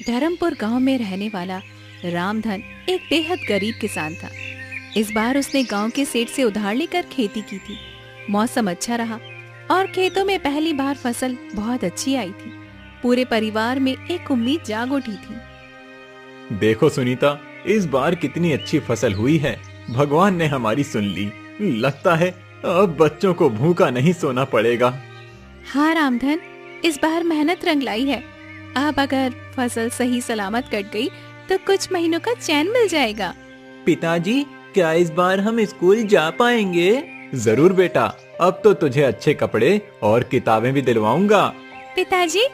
धर्मपुर गांव में रहने वाला रामधन एक बेहद गरीब किसान था। इस बार उसने गांव के सेठ से उधार लेकर खेती की थी। मौसम अच्छा रहा और खेतों में पहली बार फसल बहुत अच्छी आई थी। पूरे परिवार में एक उम्मीद जाग उठी थी। देखो सुनीता, इस बार कितनी अच्छी फसल हुई है। भगवान ने हमारी सुन ली। लगता है अब बच्चों को भूखा नहीं सोना पड़ेगा। हाँ रामधन, इस बार मेहनत रंग लाई है। अब अगर फसल सही सलामत कट गई तो कुछ महीनों का चैन मिल जाएगा। पिताजी, क्या इस बार हम स्कूल जा पाएंगे? जरूर बेटा, अब तो तुझे अच्छे कपड़े और किताबें भी दिलवाऊंगा। पिताजी,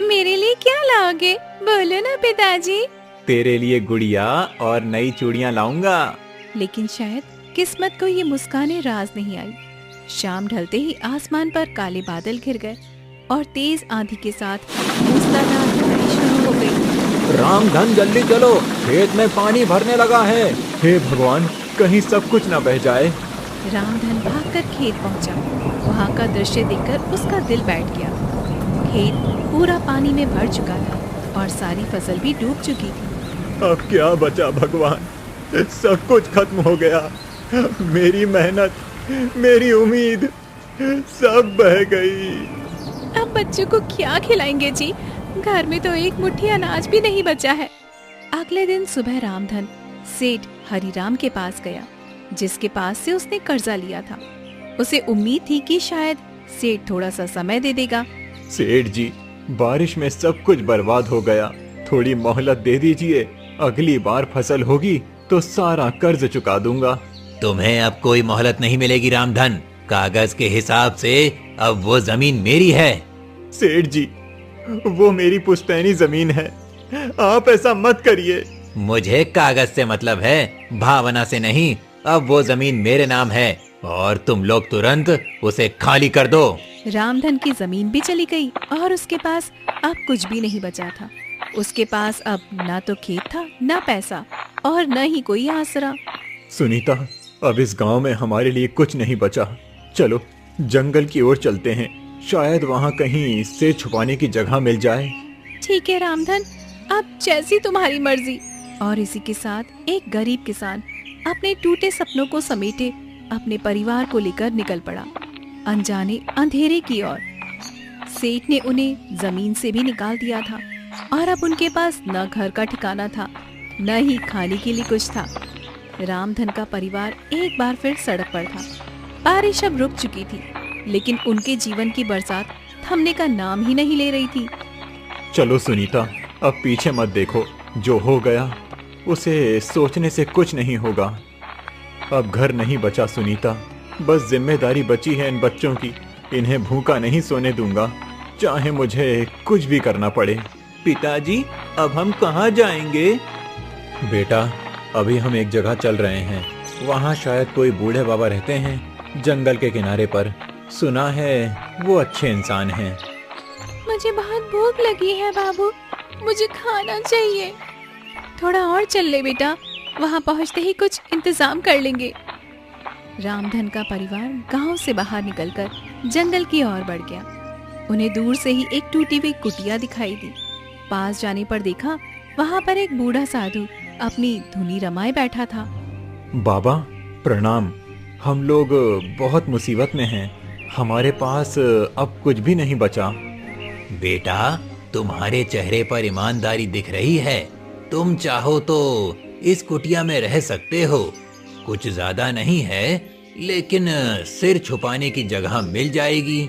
मेरे लिए क्या लाओगे? बोलो ना पिताजी। तेरे लिए गुड़िया और नई चूड़ियां लाऊंगा। लेकिन शायद किस्मत को ये मुस्काने राज नहीं आई। शाम ढलते ही आसमान पर काले बादल घिर गए और तेज आंधी के साथ मूसलाधार बारिश शुरू हो गई। रामधन, जल्दी चलो, खेत में पानी भरने लगा है। हे भगवान, कहीं सब कुछ न बह जाए। रामधन भागकर खेत पहुंचा। वहां का दृश्य देखकर उसका दिल बैठ गया। खेत पूरा पानी में भर चुका था और सारी फसल भी डूब चुकी थी। अब क्या बचा भगवान? सब कुछ खत्म हो गया। मेरी मेहनत, मेरी उम्मीद सब बह गई। अब बच्चों को क्या खिलाएंगे जी? घर में तो एक मुट्ठी अनाज भी नहीं बचा है। अगले दिन सुबह रामधन सेठ हरिराम के पास गया, जिसके पास से उसने कर्जा लिया था। उसे उम्मीद थी कि शायद सेठ थोड़ा सा समय दे देगा। सेठ जी, बारिश में सब कुछ बर्बाद हो गया। थोड़ी मोहलत दे दीजिए। अगली बार फसल होगी तो सारा कर्ज चुका दूंगा। तुम्हें अब कोई मोहलत नहीं मिलेगी रामधन। कागज के हिसाब से अब वो जमीन मेरी है। सेठ जी, वो मेरी पुश्तैनी जमीन है। आप ऐसा मत करिए। मुझे कागज से मतलब है, भावना से नहीं। अब वो जमीन मेरे नाम है और तुम लोग तुरंत उसे खाली कर दो। रामधन की जमीन भी चली गई और उसके पास अब कुछ भी नहीं बचा था। उसके पास अब ना तो खेत था, ना पैसा और न ही कोई आसरा। सुनीता, अब इस गांव में हमारे लिए कुछ नहीं बचा। चलो जंगल की ओर चलते हैं। शायद वहाँ कहीं से छुपाने की जगह मिल जाए। ठीक है रामधन, अब जैसी तुम्हारी मर्जी। और इसी के साथ एक गरीब किसान अपने टूटे सपनों को समेटे अपने परिवार को लेकर निकल पड़ा, अनजाने अंधेरे की ओर। सेठ ने उन्हें जमीन से भी निकाल दिया था और अब उनके पास न घर का ठिकाना था, न ही खाने के लिए कुछ था। रामधन का परिवार एक बार फिर सड़क पर था। बारिश अब रुक चुकी थी, लेकिन उनके जीवन की बरसात थमने का नाम ही नहीं ले रही थी। चलो सुनीता, अब पीछे मत देखो। जो हो गया उसे सोचने से कुछ नहीं होगा। अब घर नहीं बचा सुनीता, बस जिम्मेदारी बची है इन बच्चों की। इन्हें भूखा नहीं सोने दूंगा, चाहे मुझे कुछ भी करना पड़े। पिताजी, अब हम कहाँ जाएंगे? बेटा, अभी हम एक जगह चल रहे हैं। वहाँ शायद कोई बूढ़े बाबा रहते हैं, जंगल के किनारे पर। सुना है वो अच्छे इंसान हैं। मुझे बहुत भूख लगी है बाबू, मुझे खाना चाहिए। थोड़ा और चल ले बेटा, वहाँ पहुँचते ही कुछ इंतजाम कर लेंगे। रामधन का परिवार गांव से बाहर निकलकर जंगल की ओर बढ़ गया। उन्हें दूर से ही एक टूटी हुई कुटिया दिखाई दी। पास जाने पर देखा वहाँ पर एक बूढ़ा साधु अपनी धुनी रमाए बैठा था। बाबा प्रणाम, हम लोग बहुत मुसीबत में हैं। हमारे पास अब कुछ भी नहीं बचा। बेटा, तुम्हारे चेहरे पर ईमानदारी दिख रही है। तुम चाहो तो इस कुटिया में रह सकते हो। कुछ ज्यादा नहीं है, लेकिन सिर छुपाने की जगह मिल जाएगी।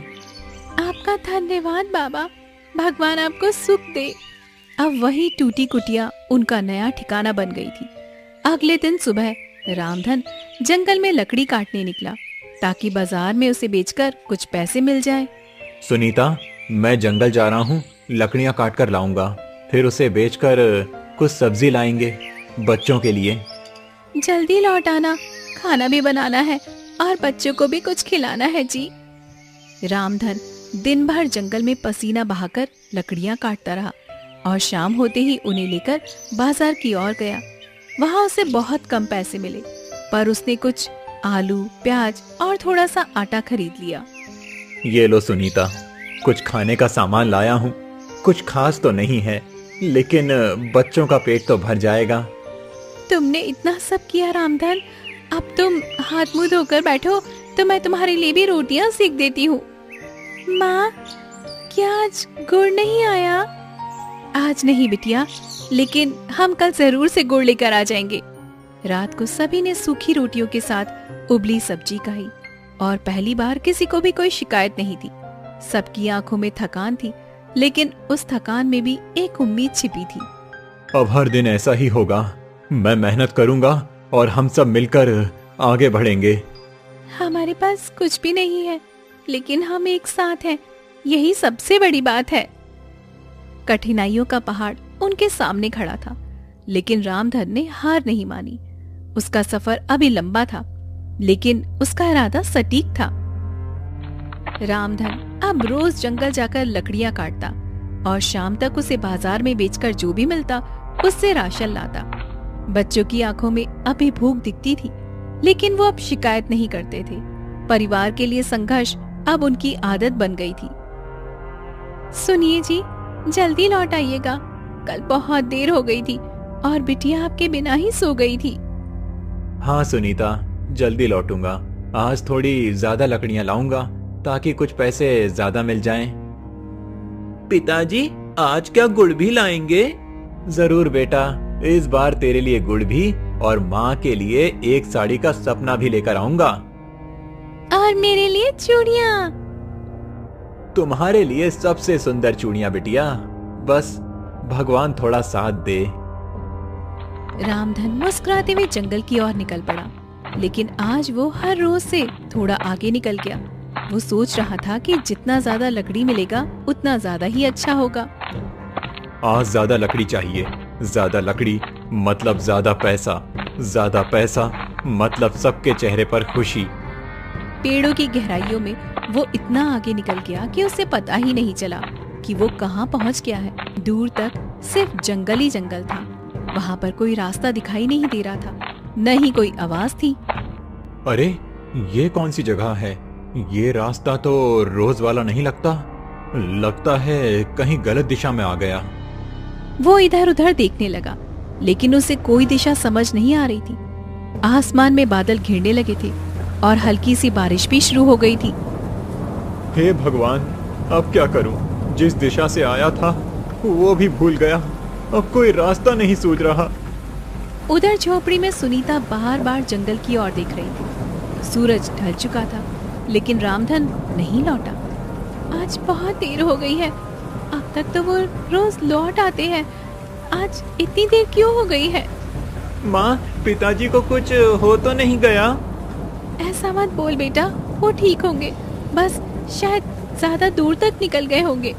आपका धन्यवाद बाबा, भगवान आपको सुख दे। अब वही टूटी कुटिया उनका नया ठिकाना बन गई थी। अगले दिन सुबह रामधन जंगल में लकड़ी काटने निकला, ताकि बाजार में उसे बेचकर कुछ पैसे मिल जाए। सुनीता, मैं जंगल जा रहा हूँ, लकड़ियाँ काट कर लाऊंगा। फिर उसे बेचकर कुछ सब्जी लाएंगे बच्चों के लिए। जल्दी लौट आना, खाना भी बनाना है और बच्चों को भी कुछ खिलाना है जी। रामधन दिन भर जंगल में पसीना बहाकर लकड़ियां काटता रहा और शाम होते ही उन्हें लेकर बाजार की ओर गया। वहां उसे बहुत कम पैसे मिले, पर उसने कुछ आलू, प्याज और थोड़ा सा आटा खरीद लिया। ये लो सुनीता, कुछ खाने का सामान लाया हूँ। कुछ खास तो नहीं है, लेकिन बच्चों का पेट तो भर जाएगा। तुमने इतना सब किया रामधन, अब तुम हाथ मुंह धोकर बैठो तो मैं तुम्हारे लिए भी रोटियां सेक देती हूँ। माँ, क्या आज गुड़ नहीं आया? आज नहीं बिटिया, लेकिन हम कल जरूर से गुड़ लेकर आ जाएंगे। रात को सभी ने सूखी रोटियों के साथ उबली सब्जी खाई और पहली बार किसी को भी कोई शिकायत नहीं थी। सबकी आंखों में थकान थी, लेकिन उस थकान में भी एक उम्मीद छिपी थी। अब हर दिन ऐसा ही होगा। मैं मेहनत करूंगा और हम सब मिलकर आगे बढ़ेंगे। हमारे पास कुछ भी नहीं है, लेकिन हम एक साथ हैं, यही सबसे बड़ी बात है। कठिनाइयों का पहाड़ उनके सामने खड़ा था, लेकिन रामधन ने हार नहीं मानी। उसका सफर अभी लंबा था, लेकिन उसका इरादा सटीक था। रामधन अब रोज जंगल जाकर लकड़ियां काटता और शाम तक उसे बाजार में बेचकर जो भी मिलता उससे राशन लाता। बच्चों की आंखों में अभी भूख दिखती थी, लेकिन वो अब शिकायत नहीं करते थे। परिवार के लिए संघर्ष अब उनकी आदत बन गई थी। सुनिए जी, जल्दी लौट आइएगा, कल बहुत देर हो गई थी और बिटिया आपके बिना ही सो गई थी। हाँ सुनीता, जल्दी लौटूंगा। आज थोड़ी ज्यादा लकड़ियां लाऊंगा ताकि कुछ पैसे ज्यादा मिल जाएं। पिताजी, आज क्या गुड़ भी लाएंगे? जरूर बेटा, इस बार तेरे लिए गुड़ भी और माँ के लिए एक साड़ी का सपना भी लेकर आऊंगा। और मेरे लिए चूड़ियां। तुम्हारे लिए सबसे सुंदर चूड़ियां बिटिया, बस भगवान थोड़ा साथ दे। रामधन मुस्कुराते हुए जंगल की ओर निकल पड़ा, लेकिन आज वो हर रोज से थोड़ा आगे निकल गया। वो सोच रहा था कि जितना ज्यादा लकड़ी मिलेगा उतना ज्यादा ही अच्छा होगा। आज ज्यादा लकड़ी चाहिए, ज्यादा लकड़ी मतलब ज्यादा पैसा मतलब सबके चेहरे पर खुशी। पेड़ों की गहराइयों में वो इतना आगे निकल गया कि उसे पता ही नहीं चला कि वो कहाँ पहुँच गया है। दूर तक सिर्फ जंगल ही जंगल था। वहाँ पर कोई रास्ता दिखाई नहीं दे रहा था, न ही कोई आवाज थी। अरे, ये कौन सी जगह है? ये रास्ता तो रोज वाला नहीं लगता है कहीं गलत दिशा में आ गया। वो इधर उधर देखने लगा, लेकिन उसे कोई दिशा समझ नहीं आ रही थी। आसमान में बादल घिरने लगे थे और हल्की सी बारिश भी शुरू हो गई थी। हे भगवान, अब क्या करूं? जिस दिशा से आया था वो भी भूल गया। अब कोई रास्ता नहीं सूझ रहा। उधर झोपड़ी में सुनीता बार बार जंगल की ओर देख रही थी। सूरज ढल चुका था, लेकिन रामधन नहीं लौटा। आज बहुत देर हो गई है, अब तक तो वो रोज लौट आते हैं, आज इतनी देर क्यों हो गई है? माँ, पिताजी को कुछ हो तो नहीं गया? ऐसा मत बोल बेटा, वो ठीक होंगे, बस शायद ज्यादा दूर तक निकल गए होंगे।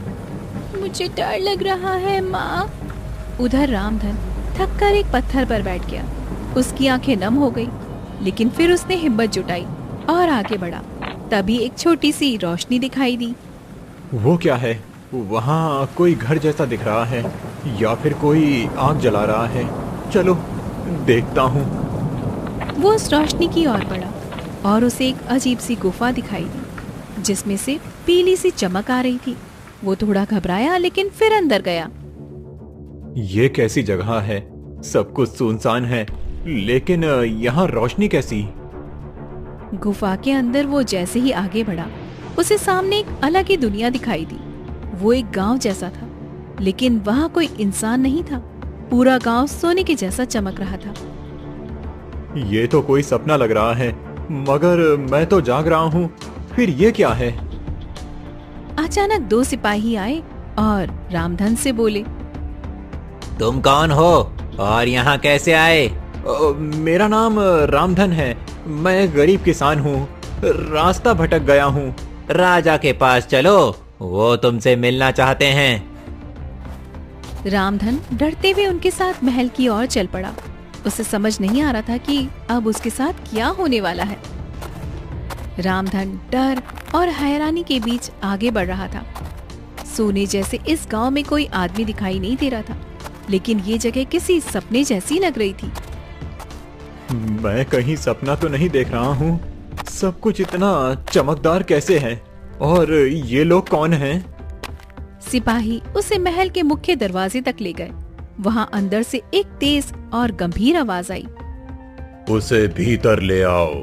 मुझे डर लग रहा है माँ। उधर रामधन थक कर एक पत्थर पर बैठ गया। उसकी आंखें नम हो गई, लेकिन फिर उसने हिम्मत जुटाई और आगे बढ़ा। तभी एक छोटी सी रोशनी दिखाई दी। वो क्या है? वहाँ कोई घर जैसा दिख रहा है, या फिर कोई आग जला रहा है। चलो देखता हूँ। वो उस रोशनी की ओर बढ़ा और उसे एक अजीब सी गुफा दिखाई दी, जिसमें से पीली सी चमक आ रही थी। वो थोड़ा घबराया, लेकिन फिर अंदर गया। ये कैसी जगह है? सब कुछ सुनसान है, लेकिन यहाँ रोशनी कैसी? गुफा के अंदर वो जैसे ही आगे बढ़ा, उसे सामने एक अलग ही दुनिया दिखाई दी। वो एक गांव जैसा था, लेकिन वहाँ कोई इंसान नहीं था। पूरा गांव सोने के जैसा चमक रहा था। ये तो कोई सपना लग रहा है, मगर मैं तो जाग रहा हूँ। फिर ये क्या है? अचानक दो सिपाही आए और रामधन से बोले, तुम कौन हो और यहाँ कैसे आए? मेरा नाम रामधन है। मैं गरीब किसान हूँ, रास्ता भटक गया हूँ। राजा के पास चलो, वो तुमसे मिलना चाहते हैं। रामधन डरते हुए उनके साथ महल की ओर चल पड़ा। उसे समझ नहीं आ रहा था कि अब उसके साथ क्या होने वाला है। रामधन डर और हैरानी के बीच आगे बढ़ रहा था। सोने जैसे इस गांव में कोई आदमी दिखाई नहीं दे रहा था, लेकिन ये जगह किसी सपने जैसी लग रही थी। मैं कहीं सपना तो नहीं देख रहा हूँ। सब कुछ इतना चमकदार कैसे है? और ये लोग कौन हैं? सिपाही उसे महल के मुख्य दरवाजे तक ले गए। वहाँ अंदर से एक तेज और गंभीर आवाज आई, उसे भीतर ले आओ।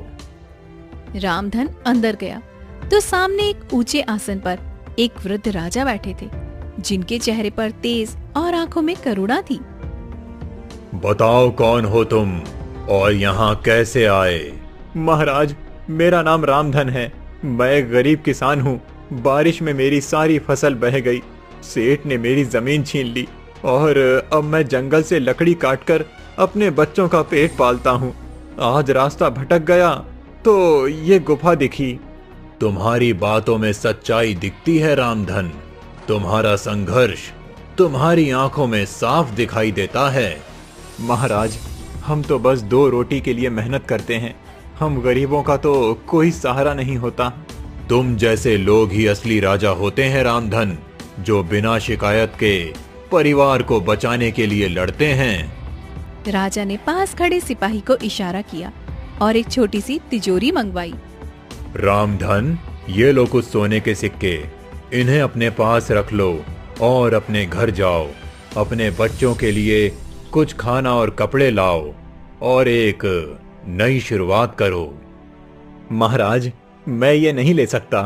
रामधन अंदर गया तो सामने एक ऊंचे आसन पर एक वृद्ध राजा बैठे थे, जिनके चेहरे पर तेज और आंखों में करुणा थी। बताओ कौन हो तुम और यहाँ कैसे आए? महाराज, मेरा नाम रामधन है। मैं एक गरीब किसान हूँ। बारिश में मेरी सारी फसल बह गई। सेठ ने मेरी जमीन छीन ली और अब मैं जंगल से लकड़ी काटकर अपने बच्चों का पेट पालता हूँ। आज रास्ता भटक गया तो ये गुफा दिखी। तुम्हारी बातों में सच्चाई दिखती है रामधन। तुम्हारा संघर्ष तुम्हारी आंखों में साफ दिखाई देता है। महाराज, हम तो बस 2 रोटी के लिए मेहनत करते हैं। हम गरीबों का तो कोई सहारा नहीं होता। तुम जैसे लोग ही असली राजा होते हैं रामधन, जो बिना शिकायत के परिवार को बचाने के लिए लड़ते हैं। राजा ने पास खड़े सिपाही को इशारा किया और एक छोटी सी तिजोरी मंगवाई। रामधन, ये लो कुछ सोने के सिक्के। इन्हें अपने पास रख लो और अपने घर जाओ। अपने बच्चों के लिए कुछ खाना और कपड़े लाओ और एक नई शुरुआत करो। महाराज, मैं ये नहीं ले सकता।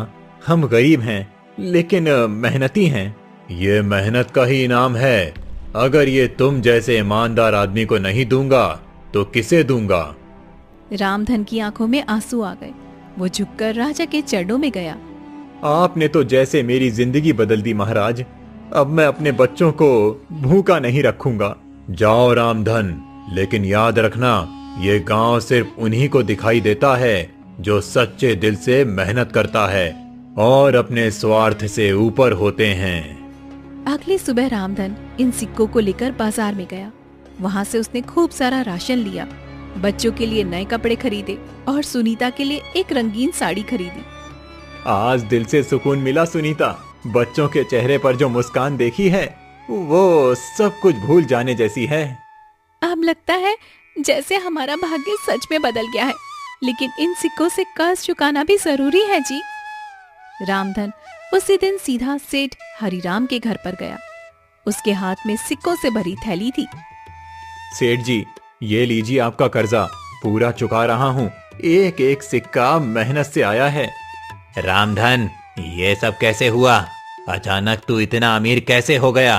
हम गरीब हैं, लेकिन मेहनती हैं। ये मेहनत का ही इनाम है। अगर ये तुम जैसे ईमानदार आदमी को नहीं दूंगा तो किसे दूंगा? रामधन की आंखों में आंसू आ गए। वो झुककर राजा के चरणों में गया। आपने तो जैसे मेरी जिंदगी बदल दी महाराज। अब मैं अपने बच्चों को भूखा नहीं रखूंगा। जाओ रामधन, लेकिन याद रखना, ये गांव सिर्फ उन्हीं को दिखाई देता है जो सच्चे दिल से मेहनत करता है और अपने स्वार्थ से ऊपर होते हैं। अगली सुबह रामधन इन सिक्कों को लेकर बाजार में गया। वहाँ से उसने खूब सारा राशन लिया, बच्चों के लिए नए कपड़े खरीदे और सुनीता के लिए एक रंगीन साड़ी खरीदी। आज दिल से सुकून मिला सुनीता। बच्चों के चेहरे पर जो मुस्कान देखी है वो सब कुछ भूल जाने जैसी है। अब लगता है जैसे हमारा भाग्य सच में बदल गया है, लेकिन इन सिक्कों से कर्ज चुकाना भी जरूरी है जी। रामधन उसी दिन सीधा सेठ हरिराम के घर पर गया। उसके हाथ में सिक्कों से भरी थैली थी। सेठ जी, ये लीजिए आपका कर्जा। पूरा चुका रहा हूँ। एक एक सिक्का मेहनत से आया है। रामधन, ये सब कैसे हुआ? अचानक तू इतना अमीर कैसे हो गया?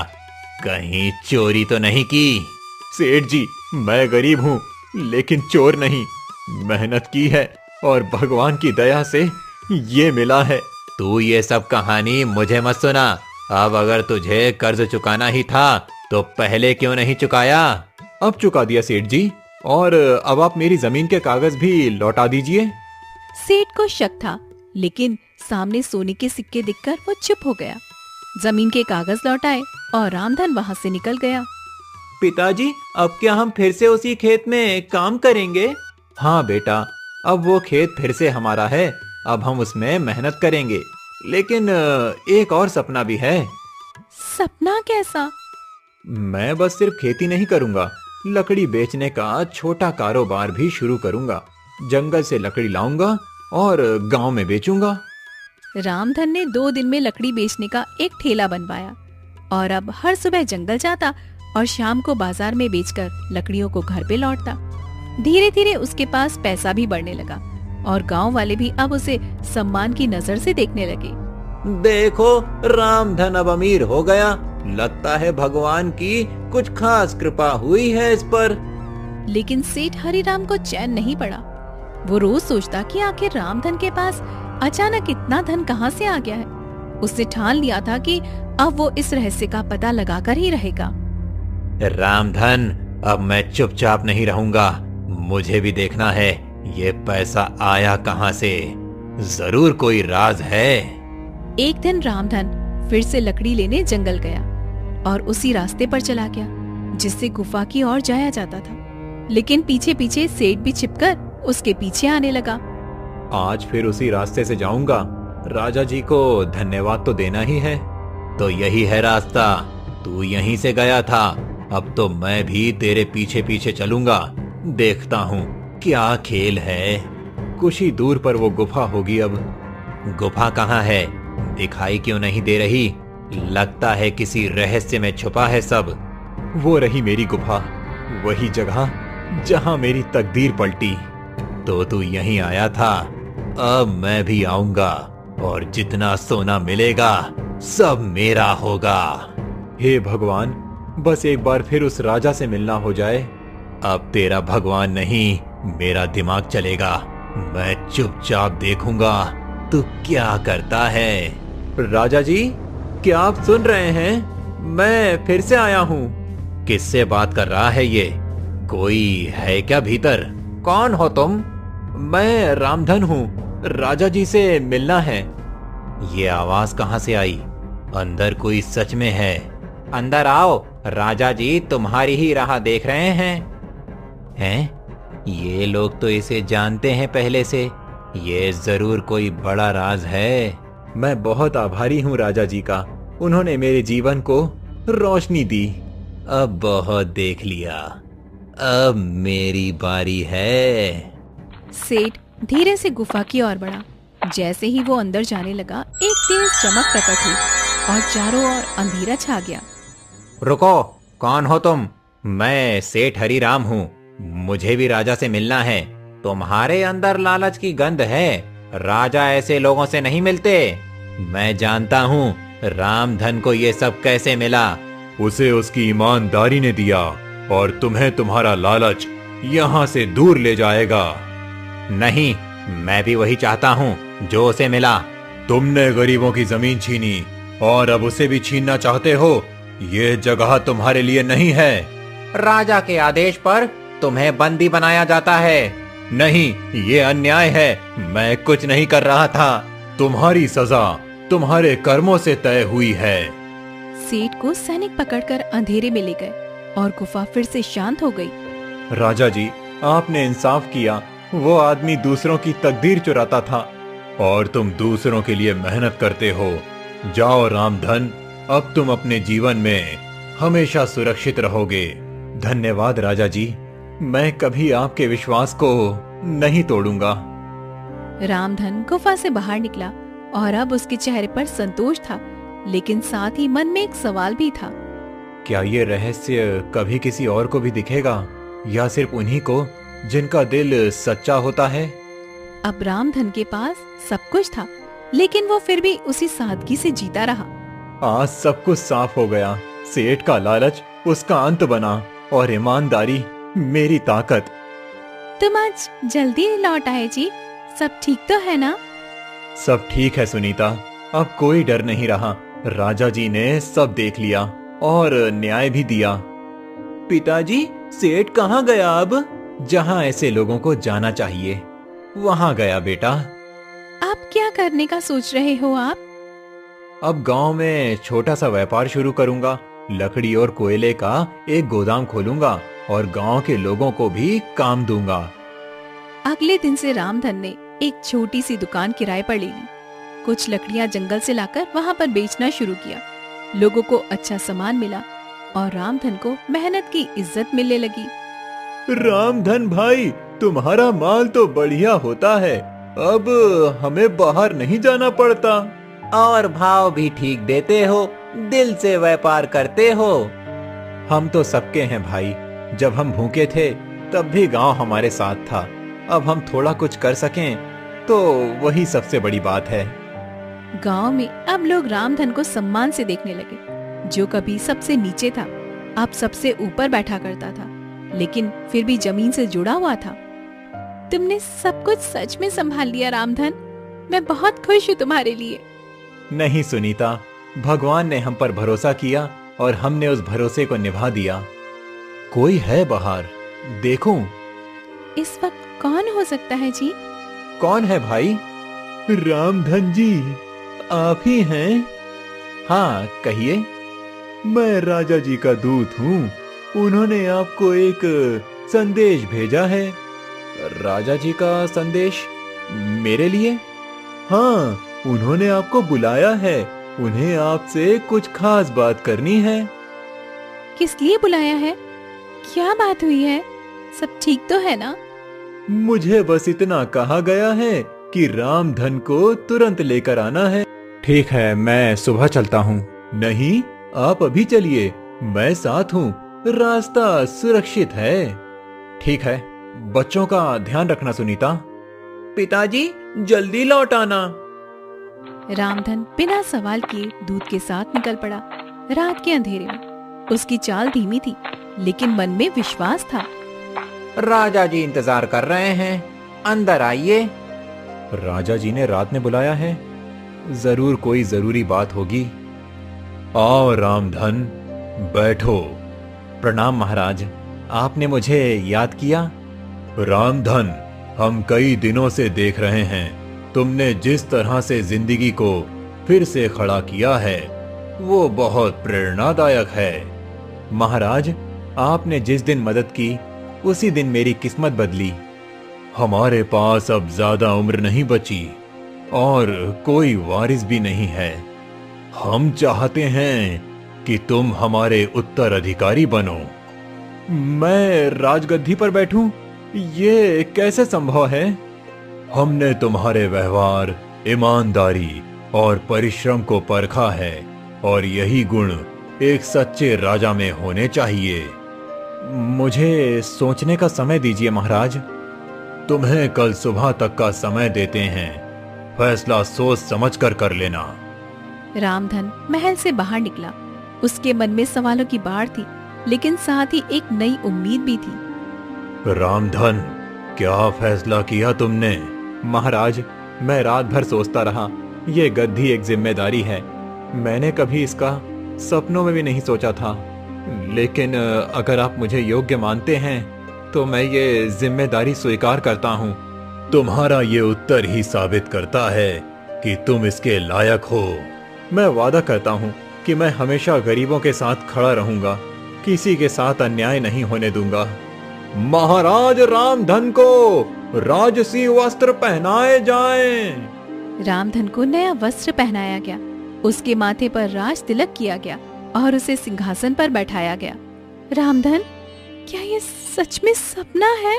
कहीं चोरी तो नहीं की? सेठ जी, मैं गरीब हूँ, लेकिन चोर नहीं। मेहनत की है और भगवान की दया से ये मिला है। तू ये सब कहानी मुझे मत सुना। अब अगर तुझे कर्ज चुकाना ही था तो पहले क्यों नहीं चुकाया? अब चुका दिया सेठ जी, और अब आप मेरी जमीन के कागज भी लौटा दीजिए। सेठ को शक था, लेकिन सामने सोने के सिक्के दिखकर वो चुप हो गया। जमीन के कागज लौटाए और रामधन वहाँ से निकल गया। पिताजी, अब क्या हम फिर से उसी खेत में काम करेंगे? हाँ बेटा, अब वो खेत फिर से हमारा है। अब हम उसमें मेहनत करेंगे, लेकिन एक और सपना भी है। सपना कैसा? मैं बस सिर्फ खेती नहीं करूंगा, लकड़ी बेचने का छोटा कारोबार भी शुरू करूंगा। जंगल से लकड़ी लाऊंगा और गांव में बेचूंगा। रामधन ने 2 दिन में लकड़ी बेचने का एक ठेला बनवाया और अब हर सुबह जंगल जाता और शाम को बाजार में बेचकर लकड़ियों को घर पे लौटता। धीरे धीरे उसके पास पैसा भी बढ़ने लगा और गांव वाले भी अब उसे सम्मान की नजर से देखने लगे। देखो, रामधन अब अमीर हो गया। लगता है भगवान की कुछ खास कृपा हुई है इस पर। लेकिन सेठ हरिराम को चैन नहीं पड़ा। वो रोज सोचता कि आखिर रामधन के पास अचानक इतना धन कहाँ से आ गया है। उसने ठान लिया था कि अब वो इस रहस्य का पता लगाकर ही रहेगा। रामधन, अब मैं चुपचाप नहीं रहूंगा। मुझे भी देखना है ये पैसा आया कहाँ से। जरूर कोई राज है। एक दिन रामधन फिर से लकड़ी लेने जंगल गया और उसी रास्ते पर चला गया जिससे गुफा की ओर जाया जाता था। लेकिन पीछे पीछे सेठ भी छिपकर उसके पीछे आने लगा। आज फिर उसी रास्ते से जाऊंगा। राजा जी को धन्यवाद तो देना ही है। तो यही है रास्ता। तू यहीं से गया था, अब तो मैं भी तेरे पीछे पीछे चलूंगा। देखता हूँ क्या खेल है। कुछ ही दूर पर वो गुफा होगी। अब गुफा कहाँ है? दिखाई क्यों नहीं दे रही? लगता है किसी रहस्य में छुपा है सब। वो रही मेरी गुफा, वही जगह जहां मेरी तकदीर पलटी। तो तू यहीं आया था, अब मैं भी आऊंगा और जितना सोना मिलेगा सब मेरा होगा। हे भगवान, बस एक बार फिर उस राजा से मिलना हो जाए। अब तेरा भगवान नहीं, मेरा दिमाग चलेगा। मैं चुपचाप देखूंगा तू क्या करता है। राजा जी, क्या आप सुन रहे हैं? मैं फिर से आया हूँ। किससे बात कर रहा है ये? कोई है क्या भीतर? कौन हो तुम? मैं रामधन हूँ, राजा जी से मिलना है। ये आवाज कहाँ से आई? अंदर कोई सच में है? अंदर आओ, राजा जी तुम्हारी ही राह देख रहे हैं। हैं? ये लोग तो इसे जानते हैं पहले से। ये जरूर कोई बड़ा राज है। मैं बहुत आभारी हूँ राजा जी का, उन्होंने मेरे जीवन को रोशनी दी। अब बहुत देख लिया, अब मेरी बारी है। सेठ धीरे से गुफा की ओर बढ़ा। जैसे ही वो अंदर जाने लगा, एक तेज चमक प्रकट हुई और चारों ओर अंधेरा छा गया। रुको, कौन हो तुम? मैं सेठ हरिराम हूँ, मुझे भी राजा से मिलना है। तुम्हारे अंदर लालच की गंध है, राजा ऐसे लोगों से नहीं मिलते। मैं जानता हूँ रामधन को ये सब कैसे मिला। उसे उसकी ईमानदारी ने दिया और तुम्हें तुम्हारा लालच यहाँ से दूर ले जाएगा। नहीं, मैं भी वही चाहता हूँ जो उसे मिला। तुमने गरीबों की जमीन छीनी और अब उसे भी छीनना चाहते हो। ये जगह तुम्हारे लिए नहीं है। राजा के आदेश पर तुम्हें बंदी बनाया जाता है। नहीं, ये अन्याय है। मैं कुछ नहीं कर रहा था। तुम्हारी सजा तुम्हारे कर्मों से तय हुई है। सेठ को सैनिक पकड़कर अंधेरे में ले गए और गुफा फिर से शांत हो गई। राजा जी, आपने इंसाफ किया। वो आदमी दूसरों की तकदीर चुराता था और तुम दूसरों के लिए मेहनत करते हो। जाओ रामधन, अब तुम अपने जीवन में हमेशा सुरक्षित रहोगे। धन्यवाद राजा जी, मैं कभी आपके विश्वास को नहीं तोड़ूंगा। रामधन गुफा से बाहर निकला और अब उसके चेहरे पर संतोष था, लेकिन साथ ही मन में एक सवाल भी था। क्या ये रहस्य कभी किसी और को भी दिखेगा या सिर्फ उन्हीं को जिनका दिल सच्चा होता है? अब रामधन के पास सब कुछ था, लेकिन वो फिर भी उसी सादगी से जीता रहा। आज सब कुछ साफ हो गया। सेठ का लालच उसका अंत बना और ईमानदारी मेरी ताकत। तुम आज जल्दी लौट आए जी, सब ठीक तो है ना? सब ठीक है सुनीता, अब कोई डर नहीं रहा। राजा जी ने सब देख लिया और न्याय भी दिया। पिताजी, सेठ कहाँ गया? अब जहाँ ऐसे लोगों को जाना चाहिए वहाँ गया बेटा। आप क्या करने का सोच रहे हो आप? अब गांव में छोटा सा व्यापार शुरू करूंगा। लकड़ी और कोयले का एक गोदाम खोलूंगा और गांव के लोगों को भी काम दूंगा। अगले दिन से रामधन ने एक छोटी सी दुकान किराए पर ले ली। कुछ लकड़ियां जंगल से लाकर वहां पर बेचना शुरू किया। लोगों को अच्छा सामान मिला और रामधन को मेहनत की इज्जत मिलने लगी। रामधन भाई, तुम्हारा माल तो बढ़िया होता है। अब हमें बाहर नहीं जाना पड़ता। और भाव भी ठीक देते हो, दिल से व्यापार करते हो। हम तो सबके हैं भाई। जब हम भूखे थे तब भी गांव हमारे साथ था। अब हम थोड़ा कुछ कर सकें तो वही सबसे बड़ी बात है। गांव में अब लोग रामधन को सम्मान से देखने लगे। जो कभी सबसे नीचे था, अब सबसे ऊपर बैठा करता था, लेकिन फिर भी जमीन से जुड़ा हुआ था। तुमने सब कुछ सच में संभाल लिया रामधन, मैं बहुत खुश हूँ तुम्हारे लिए। नहीं सुनीता, भगवान ने हम पर भरोसा किया और हमने उस भरोसे को निभा दिया। कोई है बाहर, देखूं? इस वक्त कौन हो सकता है जी? कौन है भाई? रामधन जी, आप ही हैं? हाँ, कहिए। मैं राजा जी का दूत हूँ। उन्होंने आपको एक संदेश भेजा है। राजा जी का संदेश मेरे लिए? हाँ, उन्होंने आपको बुलाया है। उन्हें आपसे कुछ खास बात करनी है। किस लिए बुलाया है? क्या बात हुई है? सब ठीक तो है ना? मुझे बस इतना कहा गया है कि रामधन को तुरंत लेकर आना है। ठीक है, मैं सुबह चलता हूँ। नहीं, आप अभी चलिए, मैं साथ हूँ, रास्ता सुरक्षित है। ठीक है, बच्चों का ध्यान रखना सुनीता। पिताजी, जल्दी लौट आना। रामधन बिना सवाल किए दूत के साथ निकल पड़ा। रात के अंधेरे में उसकी चाल धीमी थी, लेकिन मन में विश्वास था। राजा जी इंतजार कर रहे हैं, अंदर आइए। राजा जी ने रात में बुलाया है, जरूर कोई जरूरी बात होगी। आओ रामधन, बैठो। प्रणाम महाराज, आपने मुझे याद किया? रामधन, हम कई दिनों से देख रहे हैं, तुमने जिस तरह से जिंदगी को फिर से खड़ा किया है वो बहुत प्रेरणादायक है। महाराज, आपने जिस दिन मदद की उसी दिन मेरी किस्मत बदली। हमारे पास अब ज्यादा उम्र नहीं बची और कोई वारिस भी नहीं है। हम चाहते हैं कि तुम हमारे उत्तराधिकारी बनो। मैं राजगद्दी पर बैठूं? ये कैसे संभव है? हमने तुम्हारे व्यवहार, ईमानदारी और परिश्रम को परखा है और यही गुण एक सच्चे राजा में होने चाहिए। मुझे सोचने का समय दीजिए महाराज। तुम्हें कल सुबह तक का समय देते हैं, फैसला सोच समझकर कर लेना। रामधन महल से बाहर निकला। उसके मन में सवालों की बाढ़ थी, लेकिन साथ ही एक नई उम्मीद भी थी। रामधन, क्या फैसला किया तुमने? महाराज, मैं रात भर सोचता रहा। ये गद्दी एक जिम्मेदारी है, मैंने कभी इसका सपनों में भी नहीं सोचा था। लेकिन अगर आप मुझे योग्य मानते हैं तो मैं ये जिम्मेदारी स्वीकार करता हूँ। तुम्हारा ये उत्तर ही साबित करता है कि तुम इसके लायक हो। मैं वादा करता हूँ कि मैं हमेशा गरीबों के साथ खड़ा रहूंगा, किसी के साथ अन्याय नहीं होने दूंगा। महाराज रामधन को राजसी वस्त्र पहनाए जाएं। रामधन को नया वस्त्र पहनाया गया, उसके माथे पर राज तिलक किया गया और उसे सिंहासन पर बैठाया गया। रामधन, क्या ये सच में सपना है?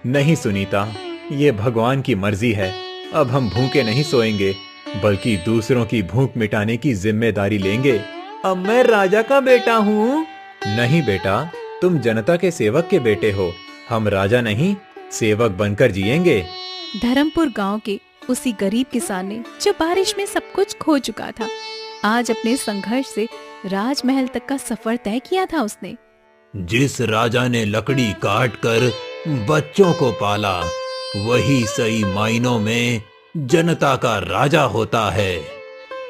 नहीं सुनीता, ये भगवान की मर्जी है। अब हम भूखे नहीं सोएंगे, बल्कि दूसरों की भूख मिटाने की जिम्मेदारी लेंगे। अब मैं राजा का बेटा हूँ। नहीं बेटा, तुम जनता के सेवक के बेटे हो। हम राजा नहीं, सेवक बनकर जिएंगे। धर्मपुर गांव के उसी गरीब किसान ने, जो बारिश में सब कुछ खो चुका था, आज अपने संघर्ष से राजमहल तक का सफर तय किया था। उसने जिस राजा ने लकड़ी काट कर बच्चों को पाला, वही सही मायनों में जनता का राजा होता है।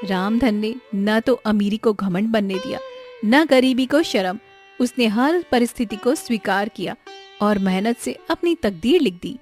रामधन ने न तो अमीरी को घमंड बनने दिया, न गरीबी को शर्म। उसने हर परिस्थिति को स्वीकार किया और मेहनत से अपनी तकदीर लिख दी।